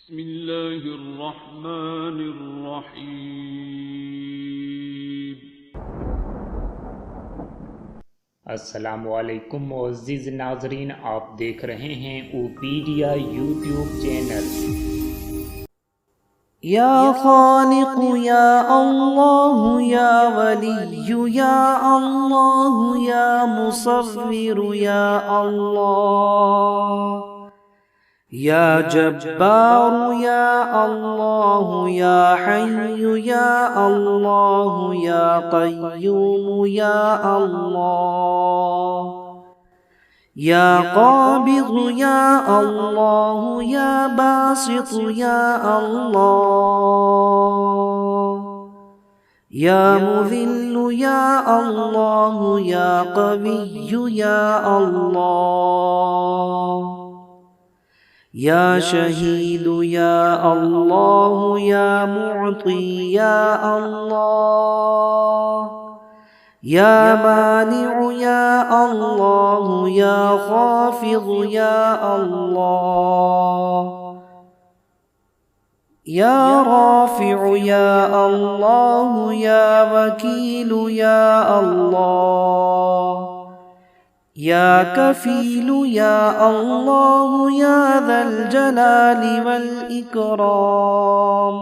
بسم الله الرحمن الرحیم۔ अस्सलामुअलैकुम मुअज़्ज़िज़ नाज़रीन, आप देख रहे हैं ओपीडिया यूट्यूब चैनल। या खालिक या अल्लाह या वली या अल्लाह या मुसव्विर या अल्लाह या जब्बार या अल्लाह या हय्यु या अल्लाह या क़य्यूम या अल्लाह या क़ाबिज़ या अल्लाह या बासित या अल्लाह या मुज़िल या अल्लाह या क़विय्यु या अल्लाह या शहीद या अल्लाह या मुअती या अल्लाह या मानिउ या अल्लाह या खाफिज़ या अल्लाह या राफिउ या अल्लाह या वकील या अल्लाह या कफील या अल्लाह या ज़ल जलाली वल इकराम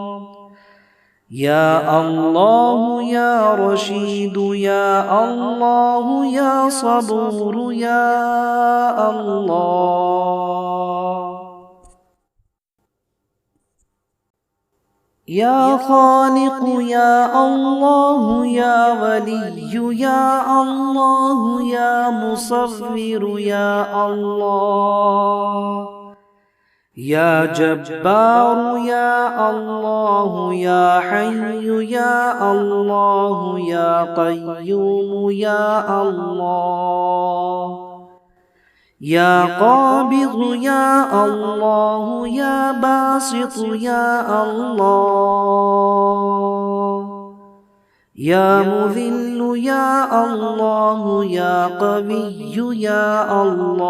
या अल्लाह या रशीद या अल्लाह या सबूर या अल्लाह या खालिक या अल्लाह या वली या अल्लाह या मुसव्विर या अल्लाह या जब्बार या अल्लाह या हय्यु या अल्लाह या क़य्यूम या अल्लाह या क़ाबिज़ या अल्लाह या बासित या अल्लाह या मुज़िल या अल्लाह या क़विय्यु या अल्लाह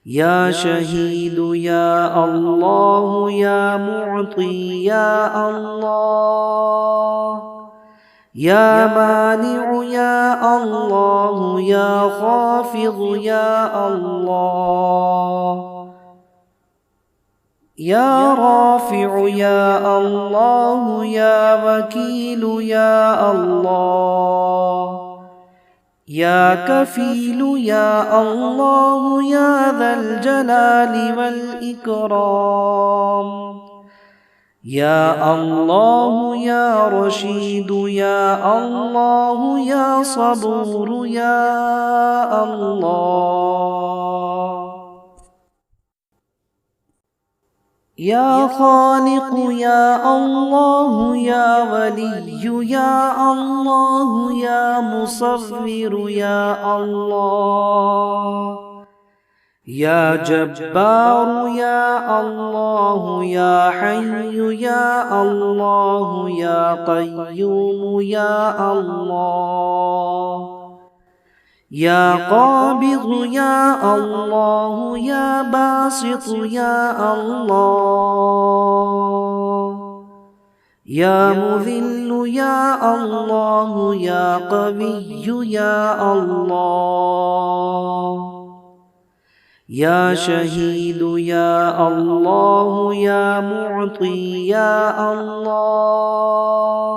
या शहीद या अल्लाह या मुअती या अल्लाह या मानिउ या अल्लाह या खाफिज़ या अल्लाह या राफिउ या अल्लाह या वकील या अल्लाह या कफील या अल्लाह या ज़ल जलाली वल इकराम या अल्लाह या रशीद या अल्लाह या सबूर या अल्लाह या खालिक या अल्लाह या वली या अल्लाह या मुसव्विर या अल्लाह या जब्बार या अल्लाह या हय्यु या अल्लाह या क़य्यूम या अल्लाह या क़ाबिज़ या अल्लाह या बासित या अल्लाह या मुज़िल या अल्लाह या क़विय्यु या अल्लाह या शहीद या अल्लाह या मुअती या अल्लाह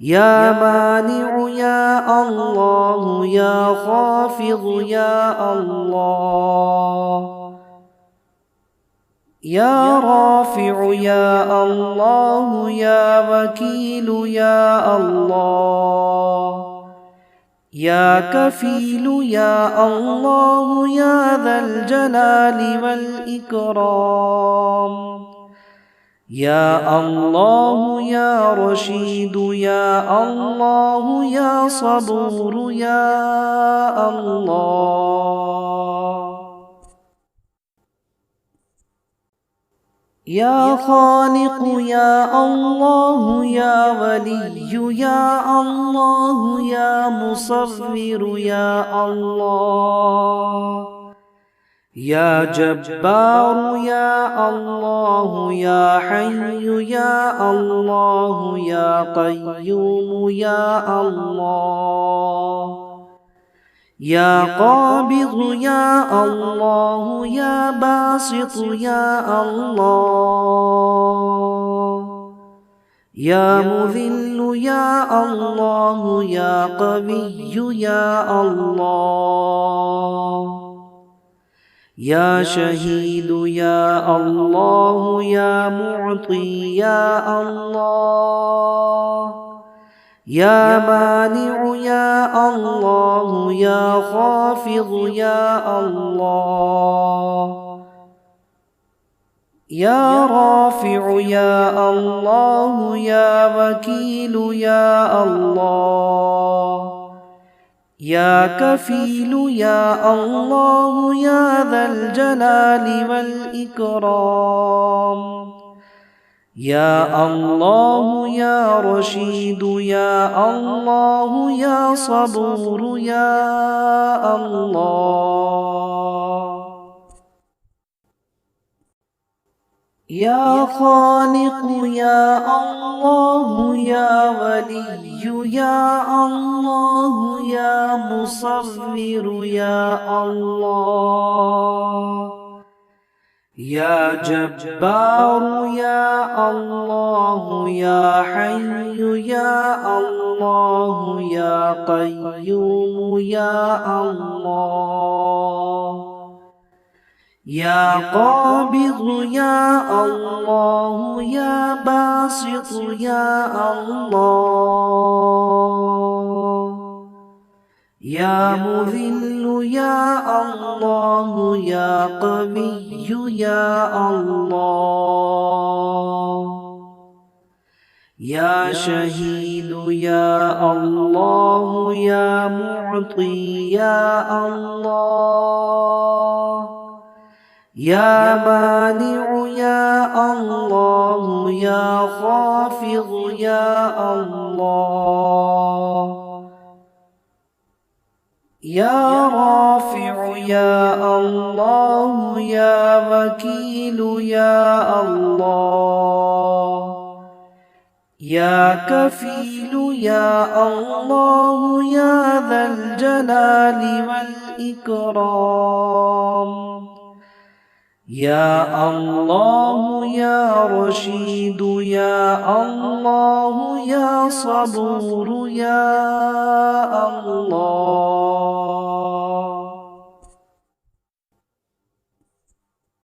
या मानिउ या अल्लाह या खाफिज़ या अल्लाह या राफिउ या अल्लाह या वकील या अल्लाह या कफील या अल्लाह या ज़ल जलाली वल इकराम या अल्लाह या रशीद या अल्लाह या सबूर या अल्लाह या खालिक या अल्लाह या वली या अल्लाह या मुसव्विर या अल्लाह يا جبار يا الله يا حي يا الله يا قيوم يا الله يا قابض يا الله يا باسط يا الله يا مذل يا الله يا قوي يا الله يا شهيد يا الله يا معطي يا الله يا مانع يا الله يا خافض يا الله يا رافع يا الله يا وكيل يا الله يا كفيل يا الله يا ذا الجلال والإكرام يا الله يا رشيد يا الله يا صبور يا الله يا خالق يا الله يا ولي يا الله يا مصور يا الله يا جبار يا الله يا حي يا الله يا قيوم يا الله يا قابض يا الله يا باسط يا الله يا مذل يا الله يا قوي يا الله يا شهيد يا الله يا معطي يا الله يا مانع يا الله يا خافض يا الله يا رافع يا الله يا وكيل يا الله يا كفيل يا الله يا ذا الجلال والإكرام يا الله يا رشيد يا الله يا صبور يا الله